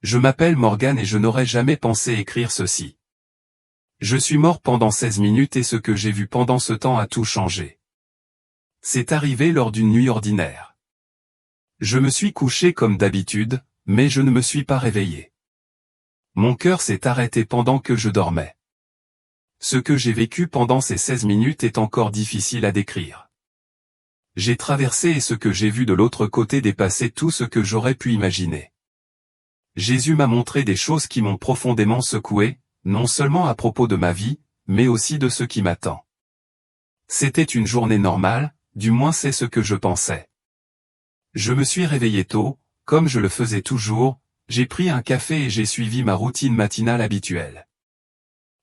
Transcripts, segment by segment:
Je m'appelle Morgan et je n'aurais jamais pensé écrire ceci. Je suis mort pendant 16 minutes et ce que j'ai vu pendant ce temps a tout changé. C'est arrivé lors d'une nuit ordinaire. Je me suis couché comme d'habitude, mais je ne me suis pas réveillé. Mon cœur s'est arrêté pendant que je dormais. Ce que j'ai vécu pendant ces 16 minutes est encore difficile à décrire. J'ai traversé et ce que j'ai vu de l'autre côté dépassait tout ce que j'aurais pu imaginer. Jésus m'a montré des choses qui m'ont profondément secoué, non seulement à propos de ma vie, mais aussi de ce qui m'attend. C'était une journée normale, du moins c'est ce que je pensais. Je me suis réveillé tôt, comme je le faisais toujours, j'ai pris un café et j'ai suivi ma routine matinale habituelle.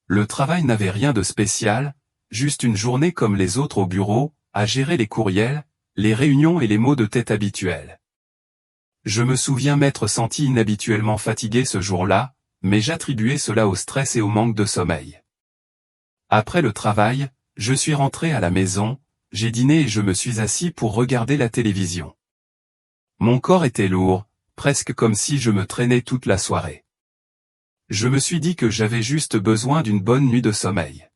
Le travail n'avait rien de spécial, juste une journée comme les autres au bureau, à gérer les courriels, les réunions et les maux de tête habituels. Je me souviens m'être senti inhabituellement fatigué ce jour-là, mais j'attribuais cela au stress et au manque de sommeil. Après le travail, je suis rentré à la maison, j'ai dîné et je me suis assis pour regarder la télévision. Mon corps était lourd, presque comme si je me traînais toute la soirée. Je me suis dit que j'avais juste besoin d'une bonne nuit de sommeil.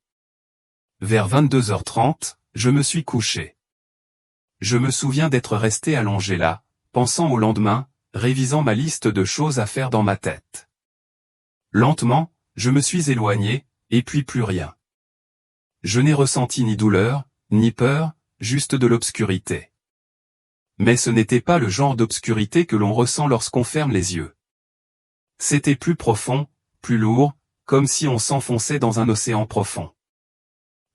Vers 22h30, je me suis couché. Je me souviens d'être resté allongé là, pensant au lendemain, révisant ma liste de choses à faire dans ma tête. Lentement, je me suis éloigné, et puis plus rien. Je n'ai ressenti ni douleur, ni peur, juste de l'obscurité. Mais ce n'était pas le genre d'obscurité que l'on ressent lorsqu'on ferme les yeux. C'était plus profond, plus lourd, comme si on s'enfonçait dans un océan profond.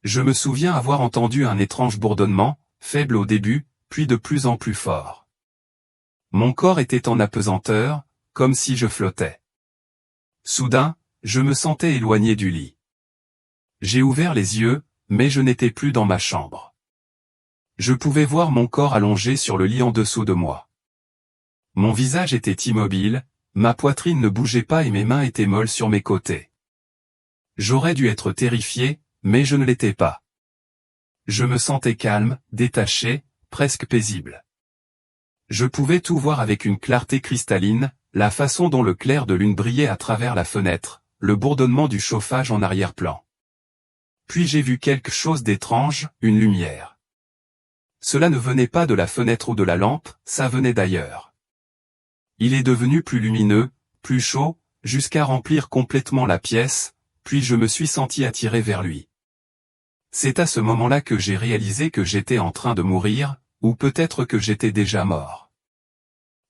Je me souviens avoir entendu un étrange bourdonnement, faible au début, puis de plus en plus fort. Mon corps était en apesanteur, comme si je flottais. Soudain, je me sentais éloigné du lit. J'ai ouvert les yeux, mais je n'étais plus dans ma chambre. Je pouvais voir mon corps allongé sur le lit en dessous de moi. Mon visage était immobile, ma poitrine ne bougeait pas et mes mains étaient molles sur mes côtés. J'aurais dû être terrifié, mais je ne l'étais pas. Je me sentais calme, détaché, presque paisible. Je pouvais tout voir avec une clarté cristalline, la façon dont le clair de lune brillait à travers la fenêtre, le bourdonnement du chauffage en arrière-plan. Puis j'ai vu quelque chose d'étrange, une lumière. Cela ne venait pas de la fenêtre ou de la lampe, ça venait d'ailleurs. Il est devenu plus lumineux, plus chaud, jusqu'à remplir complètement la pièce, puis je me suis senti attiré vers lui. C'est à ce moment-là que j'ai réalisé que j'étais en train de mourir, ou peut-être que j'étais déjà mort.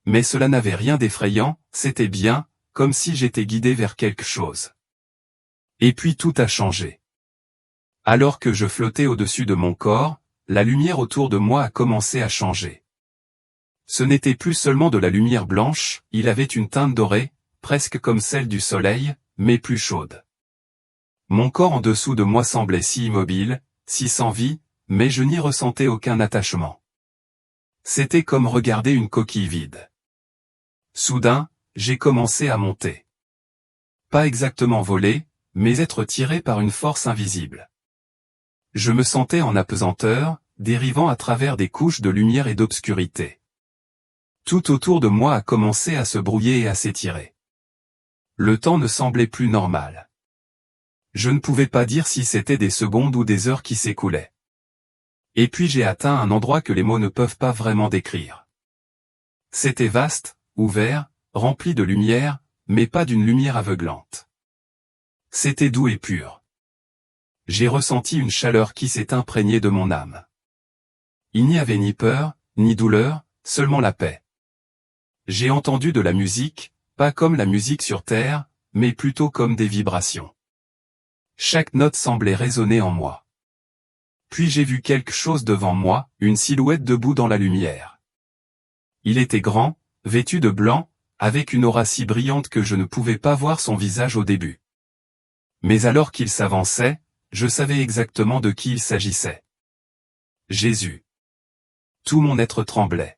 Mais cela n'avait rien d'effrayant, c'était bien, comme si j'étais guidé vers quelque chose. Et puis tout a changé. Alors que je flottais au-dessus de mon corps, la lumière autour de moi a commencé à changer. Ce n'était plus seulement de la lumière blanche, il avait une teinte dorée, presque comme celle du soleil, mais plus chaude. Mon corps en dessous de moi semblait si immobile, si sans vie, mais je n'y ressentais aucun attachement. C'était comme regarder une coquille vide. Soudain, j'ai commencé à monter. Pas exactement voler, mais être tiré par une force invisible. Je me sentais en apesanteur, dérivant à travers des couches de lumière et d'obscurité. Tout autour de moi a commencé à se brouiller et à s'étirer. Le temps ne semblait plus normal. Je ne pouvais pas dire si c'était des secondes ou des heures qui s'écoulaient. Et puis j'ai atteint un endroit que les mots ne peuvent pas vraiment décrire. C'était vaste, ouvert, rempli de lumière, mais pas d'une lumière aveuglante. C'était doux et pur. J'ai ressenti une chaleur qui s'est imprégnée de mon âme. Il n'y avait ni peur, ni douleur, seulement la paix. J'ai entendu de la musique, pas comme la musique sur Terre, mais plutôt comme des vibrations. Chaque note semblait résonner en moi. Puis j'ai vu quelque chose devant moi, une silhouette debout dans la lumière. Il était grand, vêtu de blanc, avec une aura si brillante que je ne pouvais pas voir son visage au début. Mais alors qu'il s'avançait, je savais exactement de qui il s'agissait. Jésus. Tout mon être tremblait.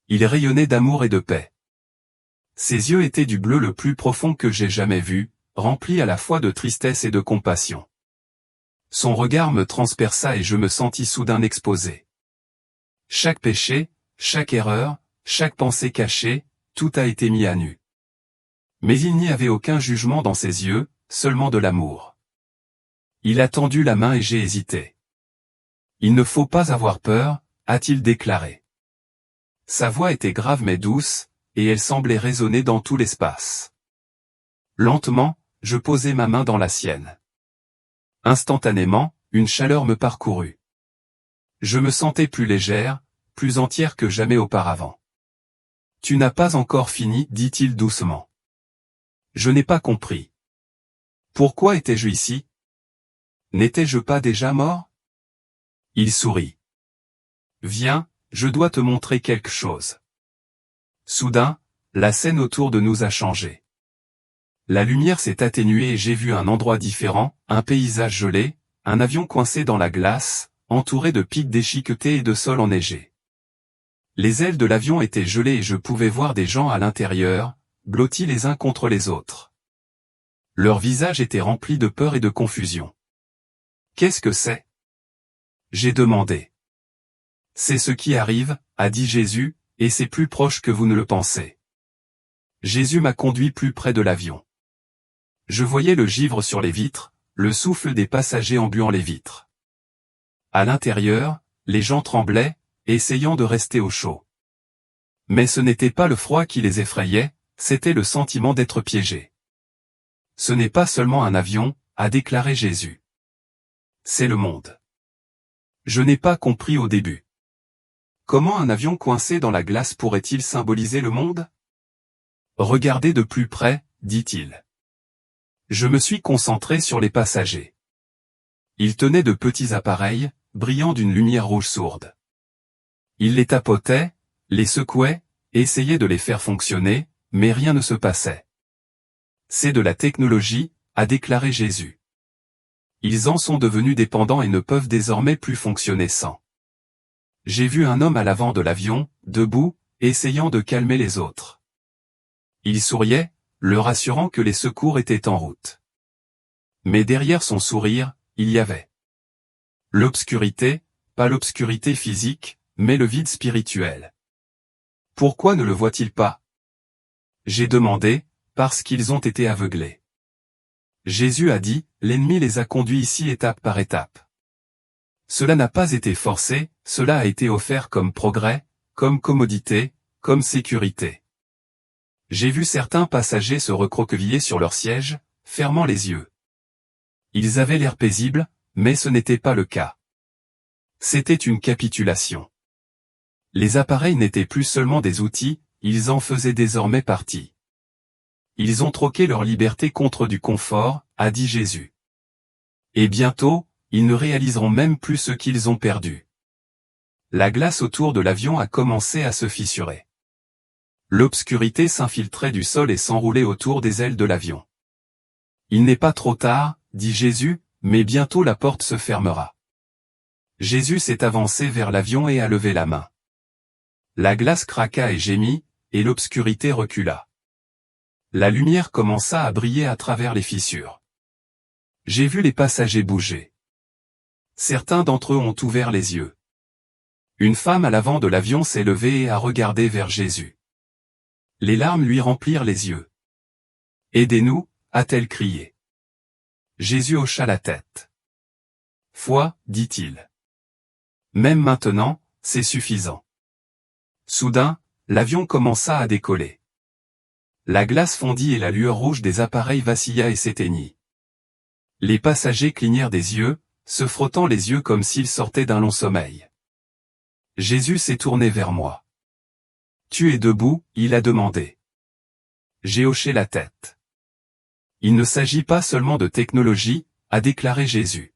Il rayonnait d'amour et de paix. Ses yeux étaient du bleu le plus profond que j'ai jamais vu, remplis à la fois de tristesse et de compassion. Son regard me transperça et je me sentis soudain exposé. Chaque péché, chaque erreur, chaque pensée cachée, tout a été mis à nu. Mais il n'y avait aucun jugement dans ses yeux, seulement de l'amour. Il a tendu la main et j'ai hésité. Il ne faut pas avoir peur, a-t-il déclaré. Sa voix était grave mais douce, et elle semblait résonner dans tout l'espace. Lentement, je posai ma main dans la sienne. Instantanément, une chaleur me parcourut. Je me sentais plus légère, plus entière que jamais auparavant. « Tu n'as pas encore fini, dit-il doucement. Je n'ai pas compris. Pourquoi étais-je ici? N'étais-je pas déjà mort? Il sourit. Viens, je dois te montrer quelque chose. Soudain, la scène autour de nous a changé. La lumière s'est atténuée et j'ai vu un endroit différent, un paysage gelé, un avion coincé dans la glace, entouré de pics déchiquetés et de sols enneigés. Les ailes de l'avion étaient gelées et je pouvais voir des gens à l'intérieur, blottis les uns contre les autres. Leurs visages étaient remplis de peur et de confusion. « Qu'est-ce que c'est ?» J'ai demandé. « C'est ce qui arrive, a dit Jésus, et c'est plus proche que vous ne le pensez. » Jésus m'a conduit plus près de l'avion. Je voyais le givre sur les vitres, le souffle des passagers embuant les vitres. À l'intérieur, les gens tremblaient, essayant de rester au chaud. Mais ce n'était pas le froid qui les effrayait, c'était le sentiment d'être piégés. Ce n'est pas seulement un avion, a déclaré Jésus. C'est le monde. Je n'ai pas compris au début. Comment un avion coincé dans la glace pourrait-il symboliser le monde? Regardez de plus près, dit-il. Je me suis concentré sur les passagers. Ils tenaient de petits appareils, brillant d'une lumière rouge sourde. Ils les tapotaient, les secouaient, essayaient de les faire fonctionner, mais rien ne se passait. C'est de la technologie, a déclaré Jésus. Ils en sont devenus dépendants et ne peuvent désormais plus fonctionner sans. J'ai vu un homme à l'avant de l'avion, debout, essayant de calmer les autres. Il souriait, leur assurant que les secours étaient en route. Mais derrière son sourire, il y avait l'obscurité, pas l'obscurité physique, mais le vide spirituel. Pourquoi ne le voit-il pas? J'ai demandé, parce qu'ils ont été aveuglés. Jésus a dit, l'ennemi les a conduits ici étape par étape. Cela n'a pas été forcé, cela a été offert comme progrès, comme commodité, comme sécurité. J'ai vu certains passagers se recroqueviller sur leur siège, fermant les yeux. Ils avaient l'air paisibles, mais ce n'était pas le cas. C'était une capitulation. Les appareils n'étaient plus seulement des outils, ils en faisaient désormais partie. Ils ont troqué leur liberté contre du confort, a dit Jésus. Et bientôt, ils ne réaliseront même plus ce qu'ils ont perdu. La glace autour de l'avion a commencé à se fissurer. L'obscurité s'infiltrait du sol et s'enroulait autour des ailes de l'avion. Il n'est pas trop tard, dit Jésus, mais bientôt la porte se fermera. Jésus s'est avancé vers l'avion et a levé la main. La glace craqua et gémit, et l'obscurité recula. La lumière commença à briller à travers les fissures. J'ai vu les passagers bouger. Certains d'entre eux ont ouvert les yeux. Une femme à l'avant de l'avion s'est levée et a regardé vers Jésus. Les larmes lui remplirent les yeux. « Aidez-nous » a-t-elle crié. Jésus hocha la tête. « Foi, dit-il. Même maintenant, c'est suffisant. » Soudain, l'avion commença à décoller. La glace fondit et la lueur rouge des appareils vacilla et s'éteignit. Les passagers clignèrent des yeux, se frottant les yeux comme s'ils sortaient d'un long sommeil. Jésus s'est tourné vers moi. « Tu es debout ?» il a demandé. J'ai hoché la tête. Il ne s'agit pas seulement de technologie, a déclaré Jésus.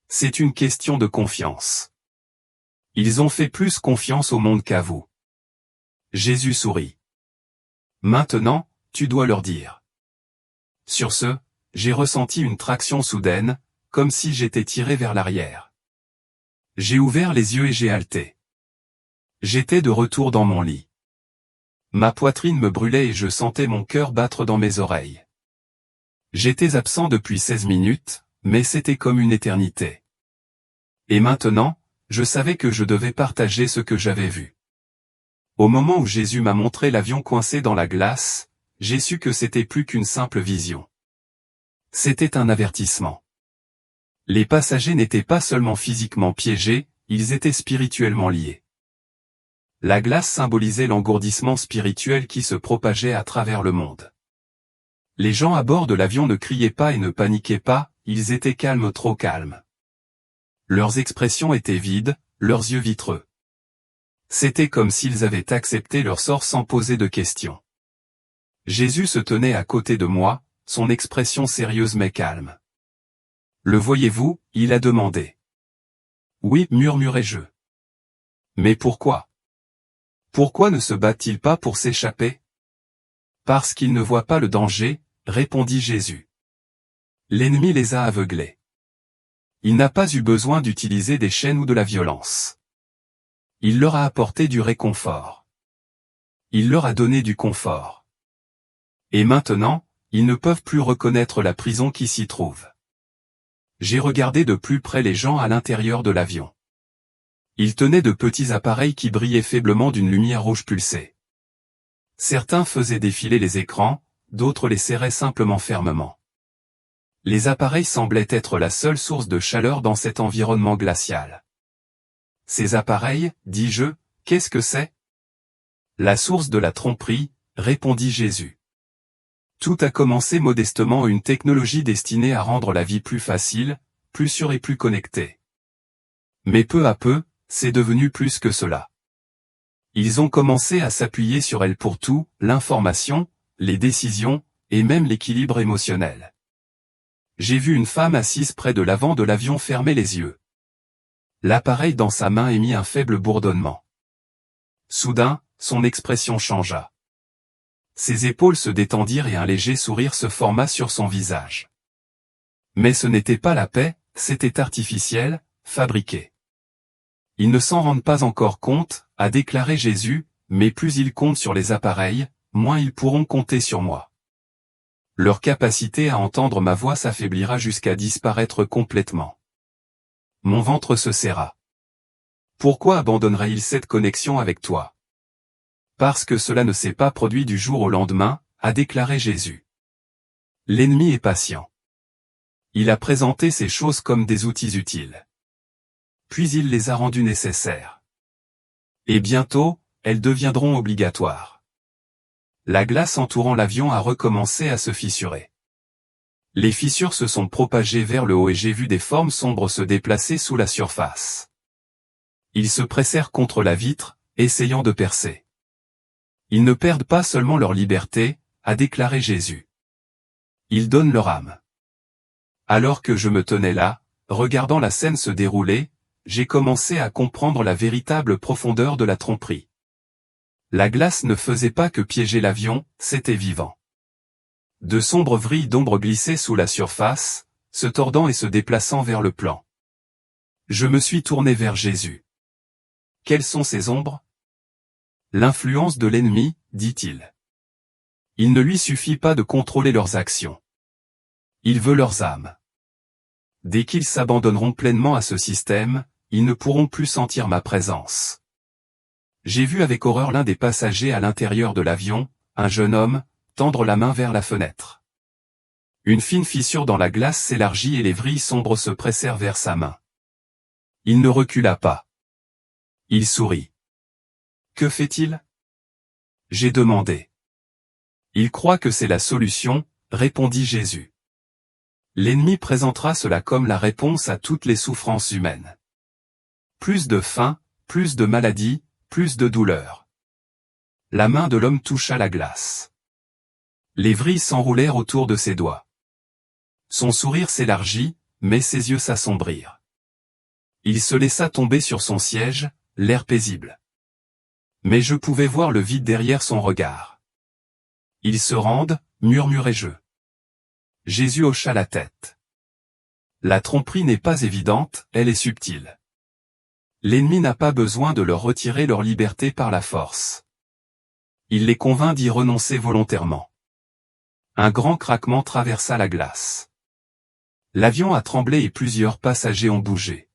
C'est une question de confiance. Ils ont fait plus confiance au monde qu'à vous. Jésus sourit. Maintenant, tu dois leur dire. Sur ce, j'ai ressenti une traction soudaine, comme si j'étais tiré vers l'arrière. J'ai ouvert les yeux et j'ai halté. J'étais de retour dans mon lit. Ma poitrine me brûlait et je sentais mon cœur battre dans mes oreilles. J'étais absent depuis 16 minutes, mais c'était comme une éternité. Et maintenant, je savais que je devais partager ce que j'avais vu. Au moment où Jésus m'a montré l'avion coincé dans la glace, j'ai su que c'était plus qu'une simple vision. C'était un avertissement. Les passagers n'étaient pas seulement physiquement piégés, ils étaient spirituellement liés. La glace symbolisait l'engourdissement spirituel qui se propageait à travers le monde. Les gens à bord de l'avion ne criaient pas et ne paniquaient pas, ils étaient calmes, trop calmes. Leurs expressions étaient vides, leurs yeux vitreux. C'était comme s'ils avaient accepté leur sort sans poser de questions. Jésus se tenait à côté de moi, son expression sérieuse mais calme. Le voyez-vous, il a demandé. Oui, murmurai-je. Mais pourquoi? Pourquoi ne se bat-il pas pour s'échapper? Parce qu'il ne voit pas le danger, répondit Jésus. L'ennemi les a aveuglés. Il n'a pas eu besoin d'utiliser des chaînes ou de la violence. Il leur a apporté du réconfort. Il leur a donné du confort. Et maintenant, ils ne peuvent plus reconnaître la prison qui s'y trouve. J'ai regardé de plus près les gens à l'intérieur de l'avion. Ils tenaient de petits appareils qui brillaient faiblement d'une lumière rouge pulsée. Certains faisaient défiler les écrans, d'autres les serraient simplement fermement. Les appareils semblaient être la seule source de chaleur dans cet environnement glacial. Ces appareils, dis-je, qu'est-ce que c'est? La source de la tromperie, répondit Jésus. Tout a commencé modestement, une technologie destinée à rendre la vie plus facile, plus sûre et plus connectée. Mais peu à peu, c'est devenu plus que cela. Ils ont commencé à s'appuyer sur elle pour tout, l'information, les décisions, et même l'équilibre émotionnel. J'ai vu une femme assise près de l'avant de l'avion fermer les yeux. L'appareil dans sa main émit un faible bourdonnement. Soudain, son expression changea. Ses épaules se détendirent et un léger sourire se forma sur son visage. Mais ce n'était pas la paix, c'était artificiel, fabriqué. Ils ne s'en rendent pas encore compte, a déclaré Jésus, mais plus ils comptent sur les appareils, moins ils pourront compter sur moi. Leur capacité à entendre ma voix s'affaiblira jusqu'à disparaître complètement. Mon ventre se serra. Pourquoi abandonnerait-il cette connexion avec toi? Parce que cela ne s'est pas produit du jour au lendemain, a déclaré Jésus. L'ennemi est patient. Il a présenté ces choses comme des outils utiles. Puis il les a rendus nécessaires. Et bientôt, elles deviendront obligatoires. La glace entourant l'avion a recommencé à se fissurer. Les fissures se sont propagées vers le haut et j'ai vu des formes sombres se déplacer sous la surface. Ils se pressèrent contre la vitre, essayant de percer. Ils ne perdent pas seulement leur liberté, a déclaré Jésus. Ils donnent leur âme. Alors que je me tenais là, regardant la scène se dérouler, j'ai commencé à comprendre la véritable profondeur de la tromperie. La glace ne faisait pas que piéger l'avion, c'était vivant. De sombres vrilles d'ombre glissaient sous la surface, se tordant et se déplaçant vers le plan. Je me suis tourné vers Jésus. Quelles sont ces ombres? L'influence de l'ennemi, dit-il. Il ne lui suffit pas de contrôler leurs actions. Il veut leurs âmes. Dès qu'ils s'abandonneront pleinement à ce système, ils ne pourront plus sentir ma présence. J'ai vu avec horreur l'un des passagers à l'intérieur de l'avion, un jeune homme, tendre la main vers la fenêtre. Une fine fissure dans la glace s'élargit et les vrilles sombres se pressèrent vers sa main. Il ne recula pas. Il sourit. Que fait-il? J'ai demandé. Il croit que c'est la solution, répondit Jésus. L'ennemi présentera cela comme la réponse à toutes les souffrances humaines. Plus de faim, plus de maladies, plus de douleur. La main de l'homme toucha la glace. Les vrilles s'enroulèrent autour de ses doigts. Son sourire s'élargit, mais ses yeux s'assombrirent. Il se laissa tomber sur son siège, l'air paisible. Mais je pouvais voir le vide derrière son regard. Ils se rendent, murmurai-je. Jésus hocha la tête. La tromperie n'est pas évidente, elle est subtile. L'ennemi n'a pas besoin de leur retirer leur liberté par la force. Il les convainc d'y renoncer volontairement. Un grand craquement traversa la glace. L'avion a tremblé et plusieurs passagers ont bougé.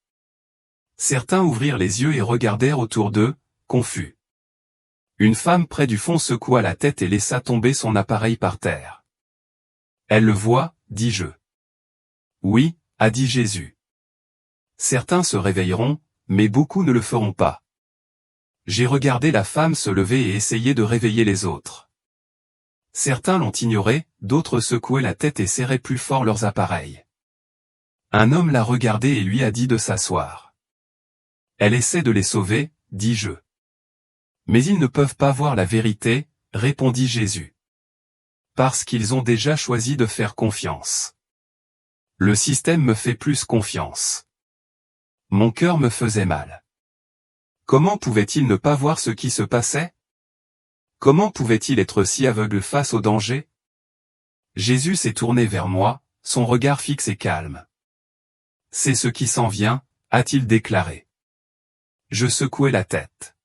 Certains ouvrirent les yeux et regardèrent autour d'eux, confus. Une femme près du fond secoua la tête et laissa tomber son appareil par terre. Elle le voit, dis-je. Oui, a dit Jésus. Certains se réveilleront, mais beaucoup ne le feront pas. J'ai regardé la femme se lever et essayer de réveiller les autres. Certains l'ont ignoré, d'autres secouaient la tête et serraient plus fort leurs appareils. Un homme l'a regardée et lui a dit de s'asseoir. Elle essaie de les sauver, dis-je. Mais ils ne peuvent pas voir la vérité, répondit Jésus. Parce qu'ils ont déjà choisi de faire confiance. Le système me fait plus confiance. Mon cœur me faisait mal. Comment pouvait-il ne pas voir ce qui se passait? Comment pouvait-il être si aveugle face au danger? Jésus s'est tourné vers moi, son regard fixe et calme. C'est ce qui s'en vient, a-t-il déclaré. Je secouai la tête.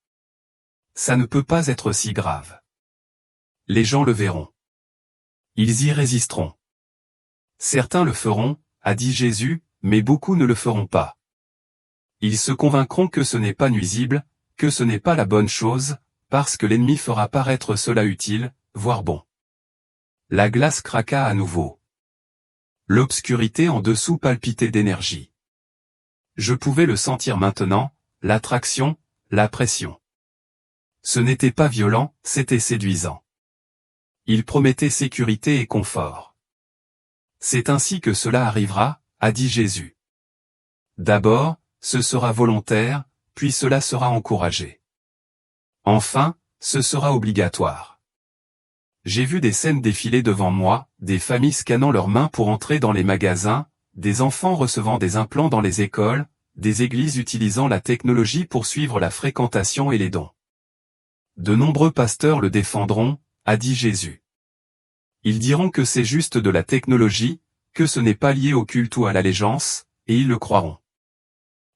Ça ne peut pas être si grave. Les gens le verront. Ils y résisteront. Certains le feront, a dit Jésus, mais beaucoup ne le feront pas. Ils se convaincront que ce n'est pas nuisible, que ce n'est pas la bonne chose, parce que l'ennemi fera paraître cela utile, voire bon. La glace craqua à nouveau. L'obscurité en dessous palpitait d'énergie. Je pouvais le sentir maintenant, l'attraction, la pression. Ce n'était pas violent, c'était séduisant. Il promettait sécurité et confort. C'est ainsi que cela arrivera, a dit Jésus. D'abord, ce sera volontaire, puis cela sera encouragé. Enfin, ce sera obligatoire. J'ai vu des scènes défiler devant moi, des familles scannant leurs mains pour entrer dans les magasins, des enfants recevant des implants dans les écoles, des églises utilisant la technologie pour suivre la fréquentation et les dons. De nombreux pasteurs le défendront, a dit Jésus. Ils diront que c'est juste de la technologie, que ce n'est pas lié au culte ou à l'allégeance, et ils le croiront.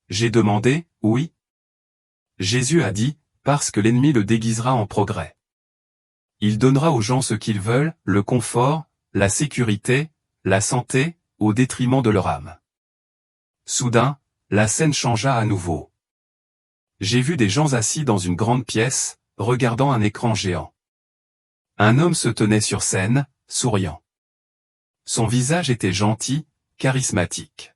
J'ai demandé, oui. Jésus a dit, parce que l'ennemi le déguisera en progrès. Il donnera aux gens ce qu'ils veulent, le confort, la sécurité, la santé, au détriment de leur âme. Soudain, la scène changea à nouveau. J'ai vu des gens assis dans une grande pièce, regardant un écran géant. Un homme se tenait sur scène, souriant. Son visage était gentil, charismatique.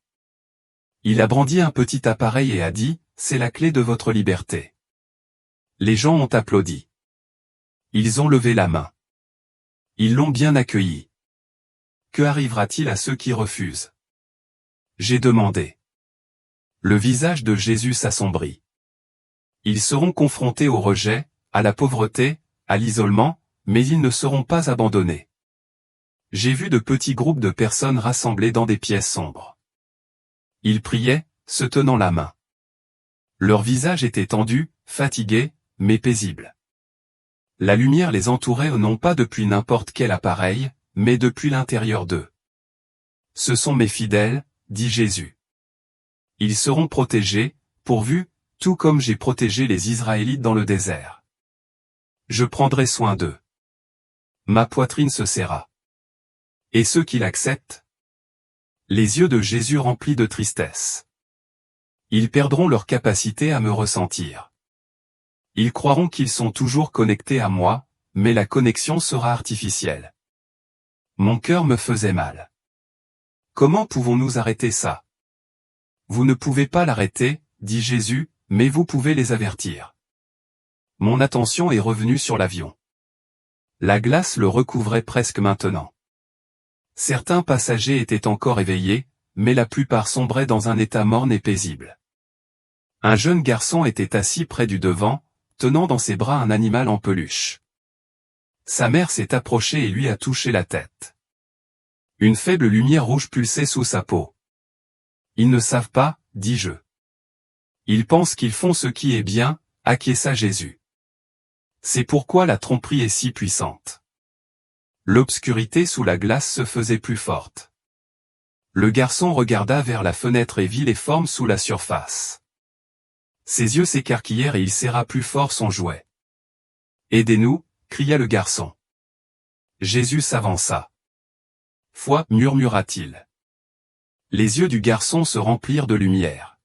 Il a brandi un petit appareil et a dit, « C'est la clé de votre liberté ». Les gens ont applaudi. Ils ont levé la main. Ils l'ont bien accueilli. Que arrivera-t-il à ceux qui refusent? J'ai demandé. Le visage de Jésus s'assombrit. Ils seront confrontés au rejet, à la pauvreté, à l'isolement, mais ils ne seront pas abandonnés. J'ai vu de petits groupes de personnes rassemblées dans des pièces sombres. Ils priaient, se tenant la main. Leur visage était tendu, fatigué, mais paisible. La lumière les entourait non pas depuis n'importe quel appareil, mais depuis l'intérieur d'eux. Ce sont mes fidèles, dit Jésus. Ils seront protégés, pourvus, tout comme j'ai protégé les Israélites dans le désert. Je prendrai soin d'eux. Ma poitrine se serra. Et ceux qui l'acceptent? Les yeux de Jésus remplis de tristesse. Ils perdront leur capacité à me ressentir. Ils croiront qu'ils sont toujours connectés à moi, mais la connexion sera artificielle. Mon cœur me faisait mal. Comment pouvons-nous arrêter ça? Vous ne pouvez pas l'arrêter, dit Jésus, mais vous pouvez les avertir. Mon attention est revenue sur l'avion. La glace le recouvrait presque maintenant. Certains passagers étaient encore éveillés, mais la plupart sombraient dans un état morne et paisible. Un jeune garçon était assis près du devant, tenant dans ses bras un animal en peluche. Sa mère s'est approchée et lui a touché la tête. Une faible lumière rouge pulsait sous sa peau. Ils ne savent pas, dis-je. Ils pensent qu'ils font ce qui est bien, acquiesça Jésus. C'est pourquoi la tromperie est si puissante. L'obscurité sous la glace se faisait plus forte. Le garçon regarda vers la fenêtre et vit les formes sous la surface. Ses yeux s'écarquillèrent et il serra plus fort son jouet. « Aidez-nous » cria le garçon. Jésus s'avança. « Foi » murmura-t-il. Les yeux du garçon se remplirent de lumière.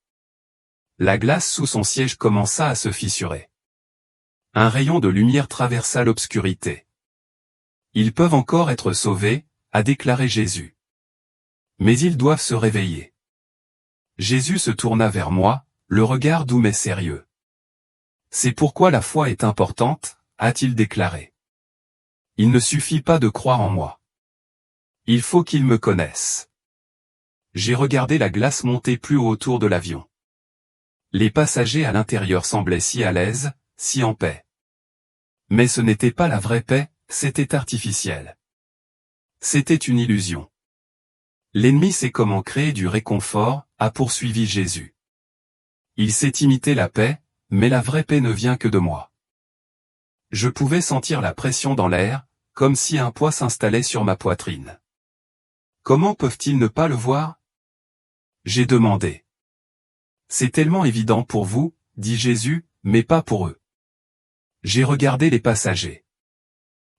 La glace sous son siège commença à se fissurer. Un rayon de lumière traversa l'obscurité. Ils peuvent encore être sauvés, a déclaré Jésus. Mais ils doivent se réveiller. Jésus se tourna vers moi, le regard doux mais sérieux. C'est pourquoi la foi est importante, a-t-il déclaré. Il ne suffit pas de croire en moi. Il faut qu'ils me connaissent. J'ai regardé la glace monter plus haut autour de l'avion. Les passagers à l'intérieur semblaient si à l'aise, si en paix. Mais ce n'était pas la vraie paix, c'était artificiel. C'était une illusion. L'ennemi sait comment créer du réconfort, a poursuivi Jésus. Il sait imiter la paix, mais la vraie paix ne vient que de moi. Je pouvais sentir la pression dans l'air, comme si un poids s'installait sur ma poitrine. Comment peuvent-ils ne pas le voir? J'ai demandé. C'est tellement évident pour vous, dit Jésus, mais pas pour eux. J'ai regardé les passagers.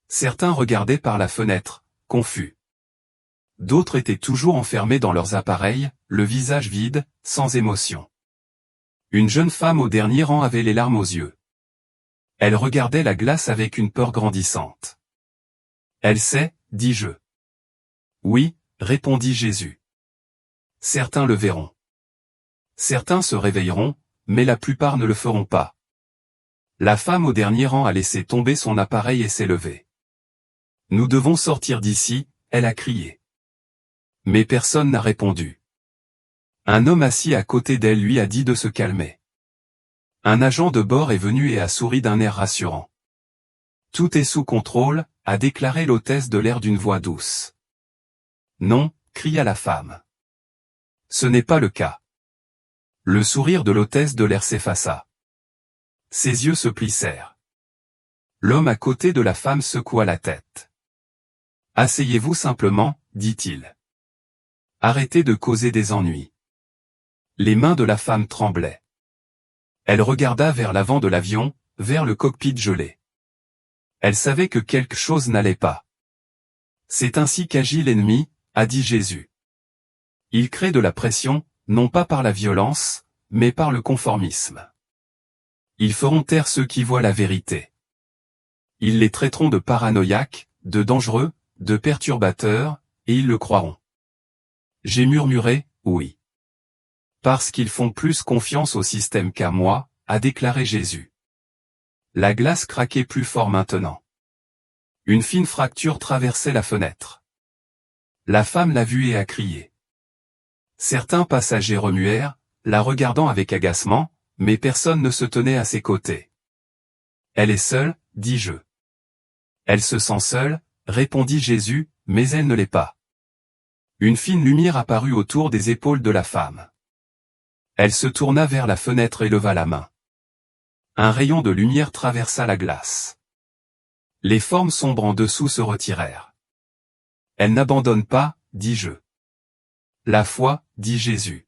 Certains regardaient par la fenêtre, confus. D'autres étaient toujours enfermés dans leurs appareils, le visage vide, sans émotion. Une jeune femme au dernier rang avait les larmes aux yeux. Elle regardait la glace avec une peur grandissante. Elle sait, dis-je. Oui, répondit Jésus. Certains le verront. Certains se réveilleront, mais la plupart ne le feront pas. La femme au dernier rang a laissé tomber son appareil et s'est levée. Nous devons sortir d'ici, elle a crié. Mais personne n'a répondu. Un homme assis à côté d'elle lui a dit de se calmer. Un agent de bord est venu et a souri d'un air rassurant. Tout est sous contrôle, a déclaré l'hôtesse de l'air d'une voix douce. Non, cria la femme. Ce n'est pas le cas. Le sourire de l'hôtesse de l'air s'effaça. Ses yeux se plissèrent. L'homme à côté de la femme secoua la tête. Asseyez-vous simplement, dit-il. Arrêtez de causer des ennuis. Les mains de la femme tremblaient. Elle regarda vers l'avant de l'avion, vers le cockpit gelé. Elle savait que quelque chose n'allait pas. C'est ainsi qu'agit l'ennemi, a dit Jésus. Il crée de la pression, non pas par la violence, mais par le conformisme. Ils feront taire ceux qui voient la vérité. Ils les traiteront de paranoïaques, de dangereux, de perturbateurs, et ils le croiront. J'ai murmuré, oui. Parce qu'ils font plus confiance au système qu'à moi, a déclaré Jésus. La glace craquait plus fort maintenant. Une fine fracture traversait la fenêtre. La femme l'a vue et a crié. Certains passagers remuèrent, la regardant avec agacement, mais personne ne se tenait à ses côtés. Elle est seule, dis-je. Elle se sent seule, répondit Jésus, mais elle ne l'est pas. Une fine lumière apparut autour des épaules de la femme. Elle se tourna vers la fenêtre et leva la main. Un rayon de lumière traversa la glace. Les formes sombres en dessous se retirèrent. Elle n'abandonne pas, dis-je. La foi, dit Jésus.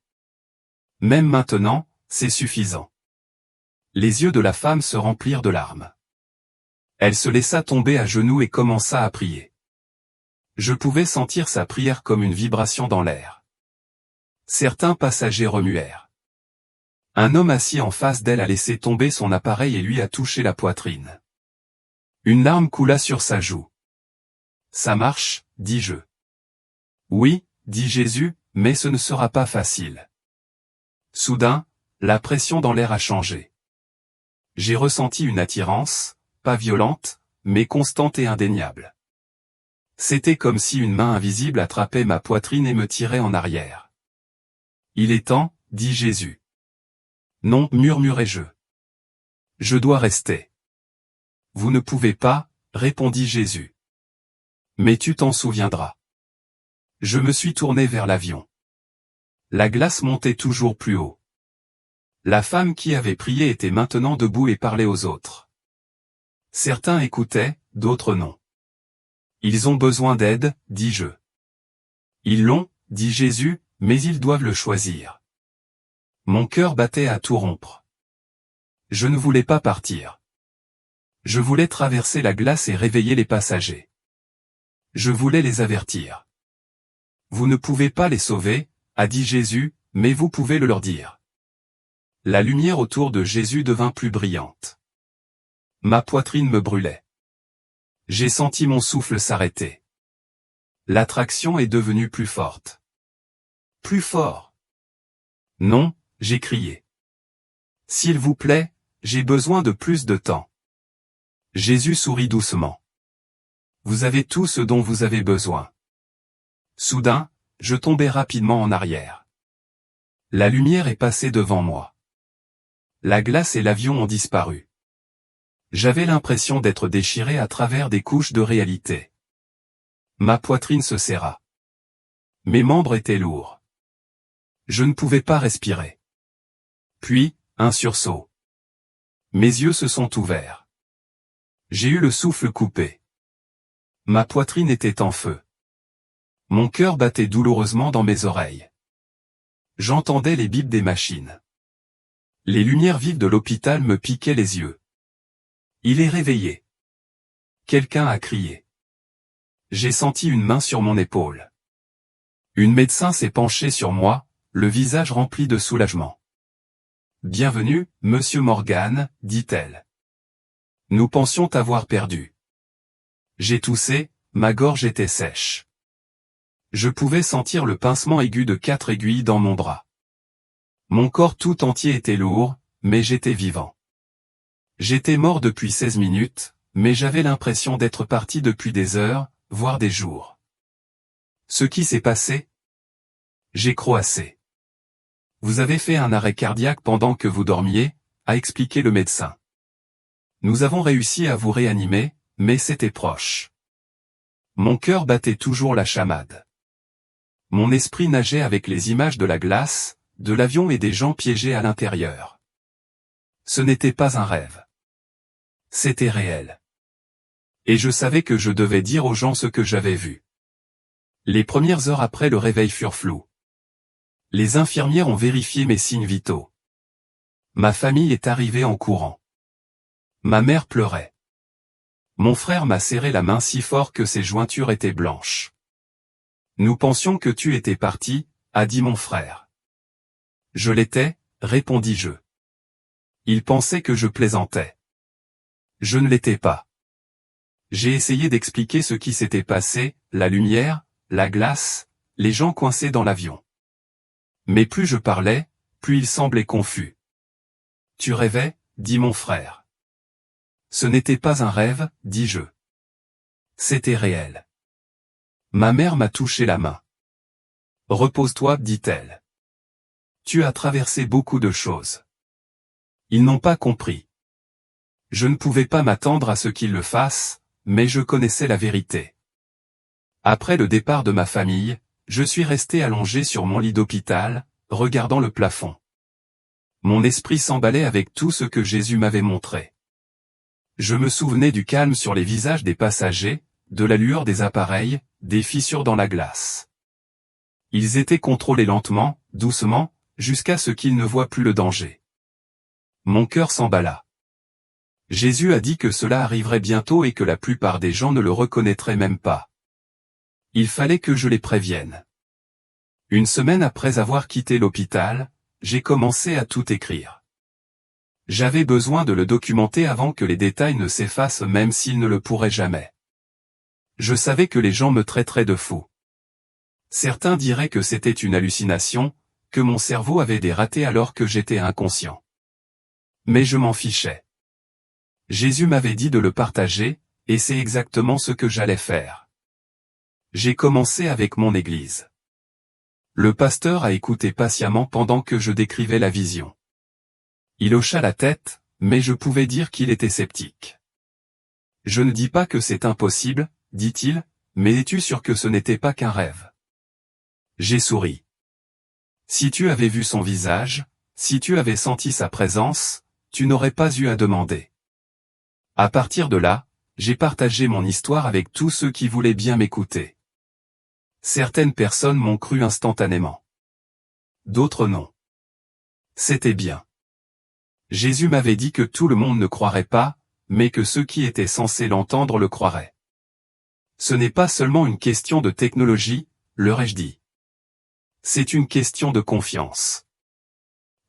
Même maintenant, c'est suffisant. Les yeux de la femme se remplirent de larmes. Elle se laissa tomber à genoux et commença à prier. Je pouvais sentir sa prière comme une vibration dans l'air. Certains passagers remuèrent. Un homme assis en face d'elle a laissé tomber son appareil et lui a touché la poitrine. Une larme coula sur sa joue. Ça marche, dis-je. Oui, dit Jésus, mais ce ne sera pas facile. Soudain, la pression dans l'air a changé. J'ai ressenti une attirance, pas violente, mais constante et indéniable. C'était comme si une main invisible attrapait ma poitrine et me tirait en arrière. Il est temps, dit Jésus. Non, murmurai-je. Je dois rester. Vous ne pouvez pas, répondit Jésus. Mais tu t'en souviendras. Je me suis tourné vers l'avion. La glace montait toujours plus haut. La femme qui avait prié était maintenant debout et parlait aux autres. Certains écoutaient, d'autres non. Ils ont besoin d'aide, dis-je. Ils l'ont, dit Jésus, mais ils doivent le choisir. Mon cœur battait à tout rompre. Je ne voulais pas partir. Je voulais traverser la glace et réveiller les passagers. Je voulais les avertir. Vous ne pouvez pas les sauver, a dit Jésus, mais vous pouvez le leur dire. La lumière autour de Jésus devint plus brillante. Ma poitrine me brûlait. J'ai senti mon souffle s'arrêter. L'attraction est devenue plus forte. Plus fort. Non, j'ai crié. S'il vous plaît, j'ai besoin de plus de temps. Jésus sourit doucement. Vous avez tout ce dont vous avez besoin. Soudain, je tombai rapidement en arrière. La lumière est passée devant moi. La glace et l'avion ont disparu. J'avais l'impression d'être déchiré à travers des couches de réalité. Ma poitrine se serra. Mes membres étaient lourds. Je ne pouvais pas respirer. Puis, un sursaut. Mes yeux se sont ouverts. J'ai eu le souffle coupé. Ma poitrine était en feu. Mon cœur battait douloureusement dans mes oreilles. J'entendais les bips des machines. Les lumières vives de l'hôpital me piquaient les yeux. Il est réveillé. Quelqu'un a crié. J'ai senti une main sur mon épaule. Une médecin s'est penchée sur moi, le visage rempli de soulagement. Bienvenue, monsieur Morgan, dit-elle. Nous pensions t'avoir perdu. J'ai toussé, ma gorge était sèche. Je pouvais sentir le pincement aigu de 4 aiguilles dans mon bras. Mon corps tout entier était lourd, mais j'étais vivant. J'étais mort depuis 16 minutes, mais j'avais l'impression d'être parti depuis des heures, voire des jours. Ce qui s'est passé? J'ai croassé. Vous avez fait un arrêt cardiaque pendant que vous dormiez, a expliqué le médecin. Nous avons réussi à vous réanimer, mais c'était proche. Mon cœur battait toujours la chamade. Mon esprit nageait avec les images de la glace, de l'avion et des gens piégés à l'intérieur. Ce n'était pas un rêve. C'était réel. Et je savais que je devais dire aux gens ce que j'avais vu. Les premières heures après le réveil furent floues. Les infirmières ont vérifié mes signes vitaux. Ma famille est arrivée en courant. Ma mère pleurait. Mon frère m'a serré la main si fort que ses jointures étaient blanches. Nous pensions que tu étais parti, a dit mon frère. Je l'étais, répondis-je. Il pensait que je plaisantais. Je ne l'étais pas. J'ai essayé d'expliquer ce qui s'était passé, la lumière, la glace, les gens coincés dans l'avion. Mais plus je parlais, plus il semblait confus. Tu rêvais, dit mon frère. Ce n'était pas un rêve, dis-je. C'était réel. Ma mère m'a touché la main. Repose-toi, dit-elle. Tu as traversé beaucoup de choses. Ils n'ont pas compris. Je ne pouvais pas m'attendre à ce qu'ils le fassent, mais je connaissais la vérité. Après le départ de ma famille, je suis resté allongé sur mon lit d'hôpital, regardant le plafond. Mon esprit s'emballait avec tout ce que Jésus m'avait montré. Je me souvenais du calme sur les visages des passagers, de la lueur des appareils, des fissures dans la glace. Ils étaient contrôlés lentement, doucement, jusqu'à ce qu'ils ne voient plus le danger. Mon cœur s'emballa. Jésus a dit que cela arriverait bientôt et que la plupart des gens ne le reconnaîtraient même pas. Il fallait que je les prévienne. Une semaine après avoir quitté l'hôpital, j'ai commencé à tout écrire. J'avais besoin de le documenter avant que les détails ne s'effacent même s'ils ne le pourraient jamais. Je savais que les gens me traiteraient de fou. Certains diraient que c'était une hallucination, que mon cerveau avait des ratés alors que j'étais inconscient. Mais je m'en fichais. Jésus m'avait dit de le partager, et c'est exactement ce que j'allais faire. J'ai commencé avec mon église. Le pasteur a écouté patiemment pendant que je décrivais la vision. Il hocha la tête, mais je pouvais dire qu'il était sceptique. Je ne dis pas que c'est impossible, dit-il, mais es-tu sûr que ce n'était pas qu'un rêve? J'ai souri. Si tu avais vu son visage, si tu avais senti sa présence, tu n'aurais pas eu à demander. À partir de là, j'ai partagé mon histoire avec tous ceux qui voulaient bien m'écouter. Certaines personnes m'ont cru instantanément. D'autres non. C'était bien. Jésus m'avait dit que tout le monde ne croirait pas, mais que ceux qui étaient censés l'entendre le croiraient. Ce n'est pas seulement une question de technologie, leur ai-je dit. C'est une question de confiance.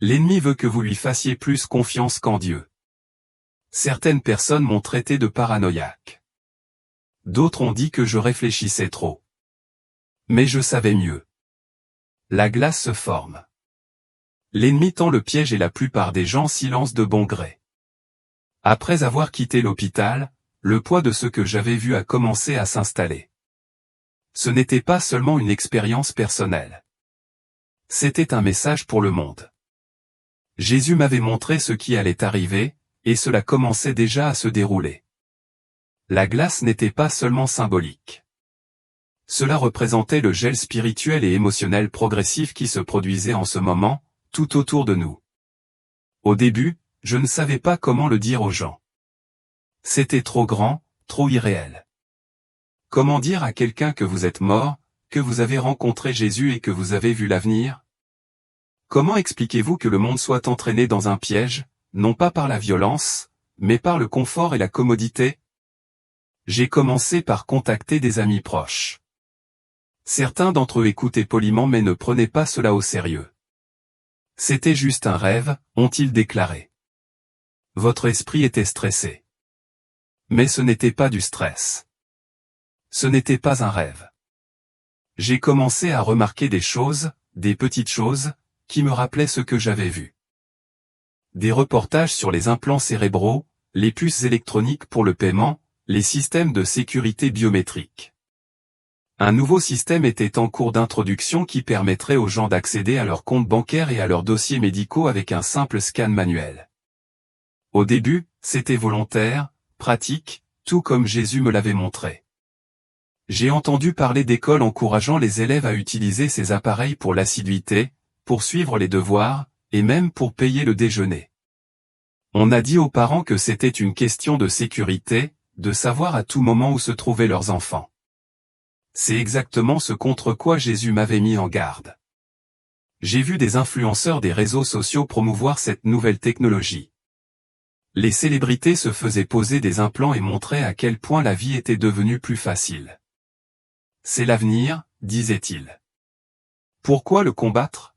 L'ennemi veut que vous lui fassiez plus confiance qu'en Dieu. Certaines personnes m'ont traité de paranoïaque. D'autres ont dit que je réfléchissais trop. Mais je savais mieux. La glace se forme. L'ennemi tend le piège et la plupart des gens s'y lancent de bon gré. Après avoir quitté l'hôpital, le poids de ce que j'avais vu a commencé à s'installer. Ce n'était pas seulement une expérience personnelle. C'était un message pour le monde. Jésus m'avait montré ce qui allait arriver, et cela commençait déjà à se dérouler. La glace n'était pas seulement symbolique. Cela représentait le gel spirituel et émotionnel progressif qui se produisait en ce moment, tout autour de nous. Au début, je ne savais pas comment le dire aux gens. C'était trop grand, trop irréel. Comment dire à quelqu'un que vous êtes mort, que vous avez rencontré Jésus et que vous avez vu l'avenir? Comment expliquez-vous que le monde soit entraîné dans un piège, non pas par la violence, mais par le confort et la commodité? J'ai commencé par contacter des amis proches. Certains d'entre eux écoutaient poliment mais ne prenaient pas cela au sérieux. C'était juste un rêve, ont-ils déclaré. Votre esprit était stressé. Mais ce n'était pas du stress. Ce n'était pas un rêve. J'ai commencé à remarquer des choses, des petites choses, qui me rappelaient ce que j'avais vu. Des reportages sur les implants cérébraux, les puces électroniques pour le paiement, les systèmes de sécurité biométrique. Un nouveau système était en cours d'introduction qui permettrait aux gens d'accéder à leurs comptes bancaires et à leurs dossiers médicaux avec un simple scan manuel. Au début, c'était volontaire, pratique, tout comme Jésus me l'avait montré. J'ai entendu parler d'écoles encourageant les élèves à utiliser ces appareils pour l'assiduité, pour suivre les devoirs, et même pour payer le déjeuner. On a dit aux parents que c'était une question de sécurité, de savoir à tout moment où se trouvaient leurs enfants. C'est exactement ce contre quoi Jésus m'avait mis en garde. J'ai vu des influenceurs des réseaux sociaux promouvoir cette nouvelle technologie. Les célébrités se faisaient poser des implants et montraient à quel point la vie était devenue plus facile. C'est l'avenir, disaient-ils. Pourquoi le combattre?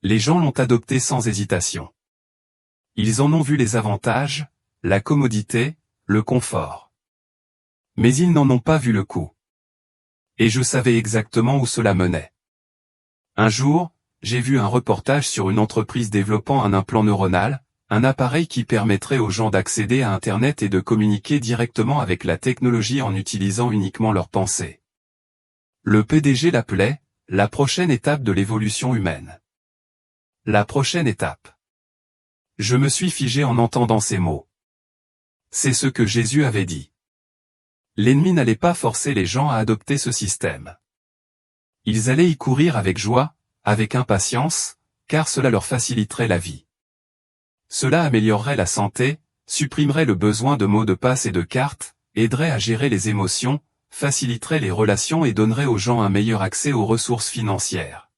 Les gens l'ont adopté sans hésitation. Ils en ont vu les avantages, la commodité, le confort. Mais ils n'en ont pas vu le coût. Et je savais exactement où cela menait. Un jour, j'ai vu un reportage sur une entreprise développant un implant neuronal, un appareil qui permettrait aux gens d'accéder à Internet et de communiquer directement avec la technologie en utilisant uniquement leurs pensées. Le PDG l'appelait « la prochaine étape de l'évolution humaine ». La prochaine étape. Je me suis figé en entendant ces mots. C'est ce que Jésus avait dit. L'ennemi n'allait pas forcer les gens à adopter ce système. Ils allaient y courir avec joie, avec impatience, car cela leur faciliterait la vie. Cela améliorerait la santé, supprimerait le besoin de mots de passe et de cartes, aiderait à gérer les émotions, faciliterait les relations et donnerait aux gens un meilleur accès aux ressources financières.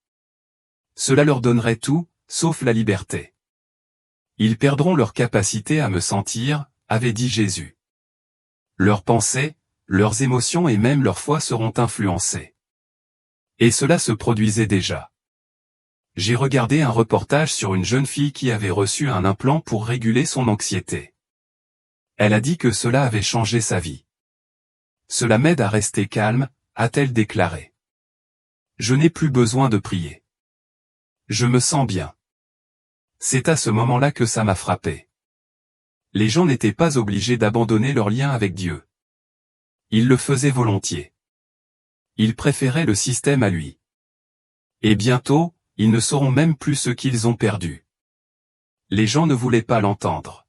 Cela leur donnerait tout, sauf la liberté. Ils perdront leur capacité à me sentir, avait dit Jésus. Leurs pensées, leurs émotions et même leur foi seront influencées. Et cela se produisait déjà. J'ai regardé un reportage sur une jeune fille qui avait reçu un implant pour réguler son anxiété. Elle a dit que cela avait changé sa vie. Cela m'aide à rester calme, a-t-elle déclaré. Je n'ai plus besoin de prier. Je me sens bien. C'est à ce moment-là que ça m'a frappé. Les gens n'étaient pas obligés d'abandonner leur lien avec Dieu. Ils le faisaient volontiers. Ils préféraient le système à lui. Et bientôt, ils ne sauront même plus ce qu'ils ont perdu. Les gens ne voulaient pas l'entendre.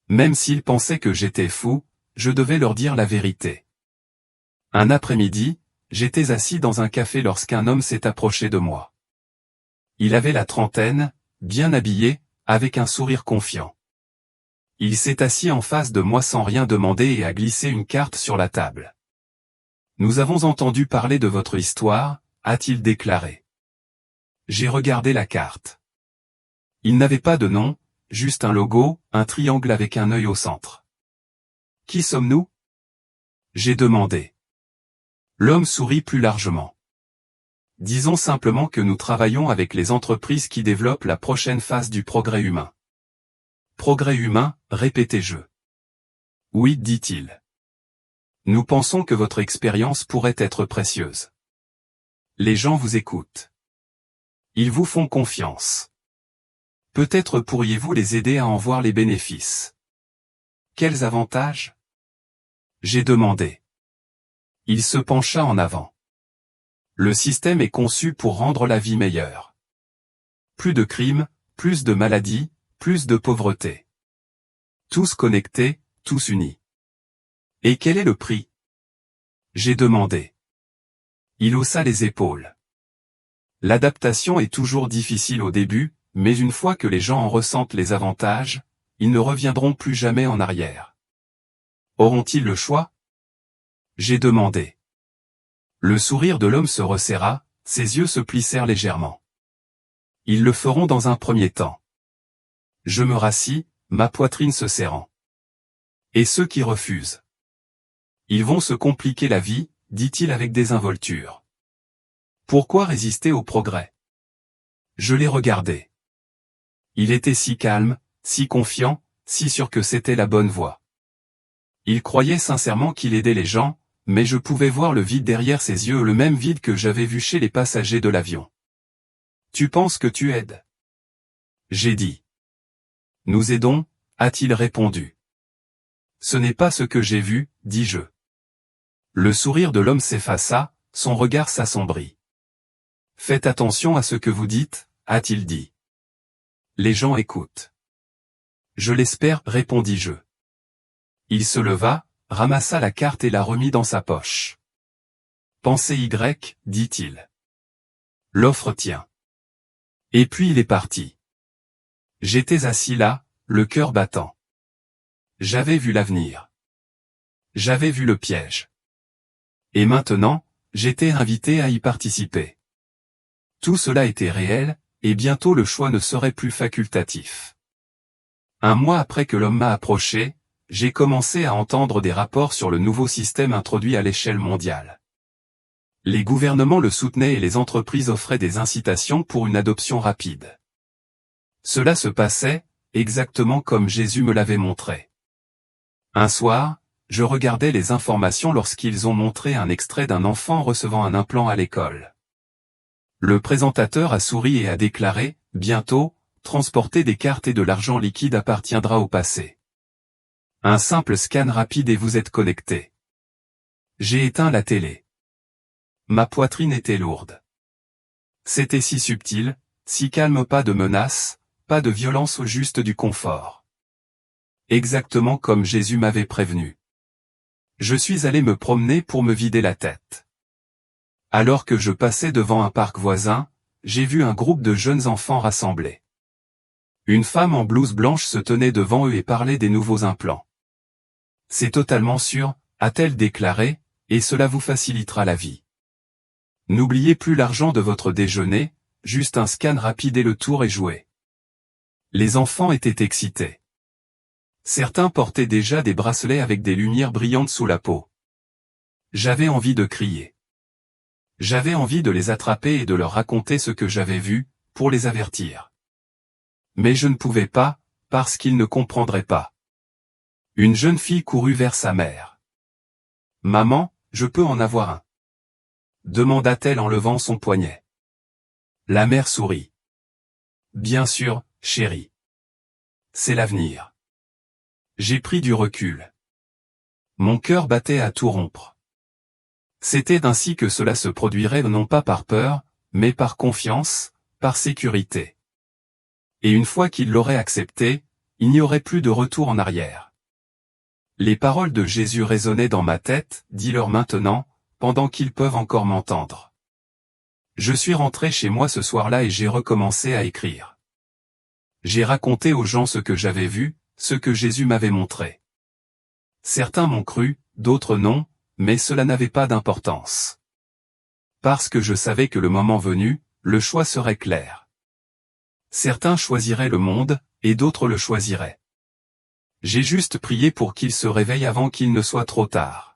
Même s'ils pensaient que j'étais fou, je devais leur dire la vérité. Un après-midi, j'étais assis dans un café lorsqu'un homme s'est approché de moi. Il avait la trentaine, bien habillé, avec un sourire confiant. Il s'est assis en face de moi sans rien demander et a glissé une carte sur la table. « Nous avons entendu parler de votre histoire », a-t-il déclaré. J'ai regardé la carte. Il n'avait pas de nom, juste un logo, un triangle avec un œil au centre. « Qui sommes-nous » j'ai demandé. L'homme sourit plus largement. « Disons simplement que nous travaillons avec les entreprises qui développent la prochaine phase du progrès humain. Progrès humain, répétai-je. Oui, dit-il. Nous pensons que votre expérience pourrait être précieuse. Les gens vous écoutent. Ils vous font confiance. Peut-être pourriez-vous les aider à en voir les bénéfices. Quels avantages? J'ai demandé. Il se pencha en avant. Le système est conçu pour rendre la vie meilleure. Plus de crimes, plus de maladies, plus de pauvreté. Tous connectés, tous unis. Et quel est le prix? J'ai demandé. Il haussa les épaules. L'adaptation est toujours difficile au début, mais une fois que les gens en ressentent les avantages, ils ne reviendront plus jamais en arrière. Auront-ils le choix? J'ai demandé. Le sourire de l'homme se resserra, ses yeux se plissèrent légèrement. Ils le feront dans un premier temps. Je me rassis, ma poitrine se serrant. Et ceux qui refusent? Ils vont se compliquer la vie, dit-il avec désinvolture. Pourquoi résister au progrès? Je l'ai regardé. Il était si calme, si confiant, si sûr que c'était la bonne voie. Il croyait sincèrement qu'il aidait les gens, mais je pouvais voir le vide derrière ses yeux, le même vide que j'avais vu chez les passagers de l'avion. Tu penses que tu aides? J'ai dit. Nous aidons, a-t-il répondu. Ce n'est pas ce que j'ai vu, dis-je. Le sourire de l'homme s'effaça, son regard s'assombrit. Faites attention à ce que vous dites, a-t-il dit. Les gens écoutent. Je l'espère, répondis-je. Il se leva, ramassa la carte et la remit dans sa poche. Pensez Y, dit-il. L'offre tient. Et puis il est parti. J'étais assis là, le cœur battant. J'avais vu l'avenir. J'avais vu le piège. Et maintenant, j'étais invité à y participer. Tout cela était réel, et bientôt le choix ne serait plus facultatif. Un mois après que l'homme m'a approché, j'ai commencé à entendre des rapports sur le nouveau système introduit à l'échelle mondiale. Les gouvernements le soutenaient et les entreprises offraient des incitations pour une adoption rapide. Cela se passait, exactement comme Jésus me l'avait montré. Un soir, je regardais les informations lorsqu'ils ont montré un extrait d'un enfant recevant un implant à l'école. Le présentateur a souri et a déclaré, « Bientôt, transporter des cartes et de l'argent liquide appartiendra au passé. Un simple scan rapide et vous êtes connecté. » J'ai éteint la télé. Ma poitrine était lourde. C'était si subtil, si calme, pas de menace, pas de violence, au juste du confort. Exactement comme Jésus m'avait prévenu. Je suis allé me promener pour me vider la tête. Alors que je passais devant un parc voisin, j'ai vu un groupe de jeunes enfants rassemblés. Une femme en blouse blanche se tenait devant eux et parlait des nouveaux implants. C'est totalement sûr, a-t-elle déclaré, et cela vous facilitera la vie. N'oubliez plus l'argent de votre déjeuner, juste un scan rapide et le tour est joué. Les enfants étaient excités. Certains portaient déjà des bracelets avec des lumières brillantes sous la peau. J'avais envie de crier. J'avais envie de les attraper et de leur raconter ce que j'avais vu, pour les avertir. Mais je ne pouvais pas, parce qu'ils ne comprendraient pas. Une jeune fille courut vers sa mère. « Maman, je peux en avoir un ?» demanda-t-elle en levant son poignet. La mère sourit. « Bien sûr, chérie. C'est l'avenir. » J'ai pris du recul. Mon cœur battait à tout rompre. C'était ainsi que cela se produirait, non pas par peur, mais par confiance, par sécurité. Et une fois qu'il l'aurait accepté, il n'y aurait plus de retour en arrière. Les paroles de Jésus résonnaient dans ma tête, dis-leur maintenant, pendant qu'ils peuvent encore m'entendre. Je suis rentré chez moi ce soir-là et j'ai recommencé à écrire. J'ai raconté aux gens ce que j'avais vu, ce que Jésus m'avait montré. Certains m'ont cru, d'autres non, mais cela n'avait pas d'importance. Parce que je savais que le moment venu, le choix serait clair. Certains choisiraient le monde, et d'autres le choisiraient. J'ai juste prié pour qu'ils se réveillent avant qu'il ne soit trop tard.